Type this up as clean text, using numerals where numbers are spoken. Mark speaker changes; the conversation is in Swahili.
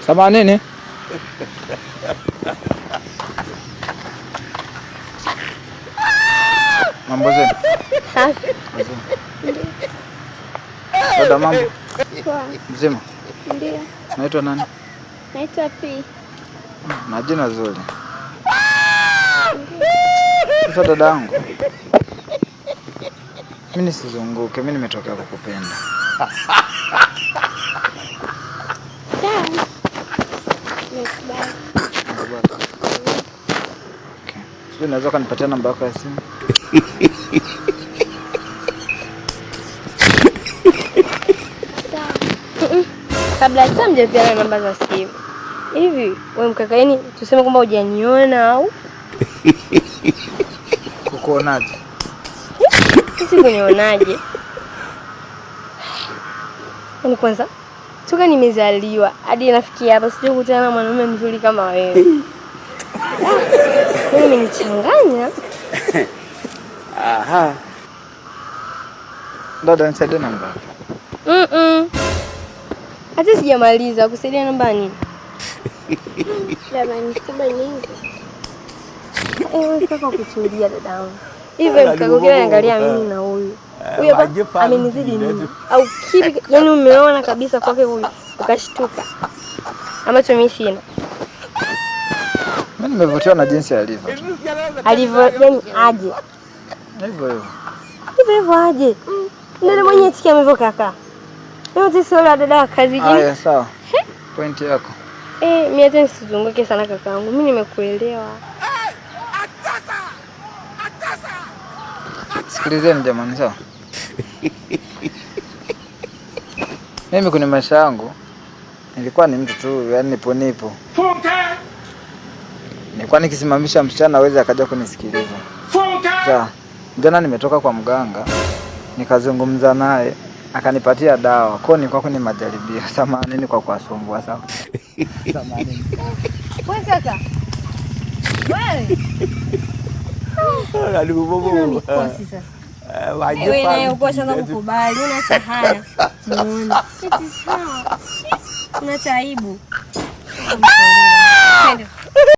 Speaker 1: 80. Mambo zenu?
Speaker 2: Safi.
Speaker 1: Dada, mambo?
Speaker 2: Poa.
Speaker 1: Mzima?
Speaker 2: Ndio.
Speaker 1: Naitwa nani?
Speaker 2: Naitwa P.
Speaker 1: Na jina zuri. Sasa dadangu, mimi nisizunguke, mimi nimetokea kukupenda.
Speaker 2: Sawa.
Speaker 1: Okay. Sio, unaweza kunipatia namba yako ya simu?
Speaker 2: Kabla hata mjapeana namba za simu. Hivi wewe mkaka, yani tuseme kwamba hujaniona au?
Speaker 1: Kukuonaje?
Speaker 2: Sisi kunionaje? Yaani kwanza toka nimezaliwa hadi nafikia hapa sije kukutana na mwanaume mzuri kama wewe. Wewe umenichanganya.
Speaker 1: Aha. Dada, nisaidie namba.
Speaker 2: Hata sijamaliza kusaidia namba nini? Jamani, saba nyingi. Wewe kaka kuchulia dadangu. Hivi mkaka kile angalia mimi na huyu. Huyu hapa amenizidi nini? Au kipi? Yaani umeona kabisa kwake huyu ukashtuka. Ambacho mimi sina.
Speaker 1: Mimi nimevutiwa na jinsi alivyo.
Speaker 2: Alivyo yani aje?
Speaker 1: Hivyo
Speaker 2: aje? Ndio mwenye tikia amevyo kaka. Wewe sio la dada wa kazi jini.
Speaker 1: Haya sawa. Point yako.
Speaker 2: Mimi hata nisizunguke sana kakaangu. Mimi nimekuelewa.
Speaker 1: Sikilizeni jamani, sawa? Mimi kwenye maisha yangu nilikuwa ni mtu tu, yani nipo. Nilikuwa nikisimamisha msichana aweze akaja kunisikiliza. Sawa. Jana nimetoka kwa mganga, nikazungumza naye, akanipatia dawa. Kwa nini kwako ni majaribio. Samahani kwa kuwasumbua, sawa? Samahani.
Speaker 2: Wewe kaka. Wewe.
Speaker 1: Alibobo.
Speaker 2: Wewe naye uko sasa kukubali, una chahaya. Muone. Eti sawa. Una taibu. Twende.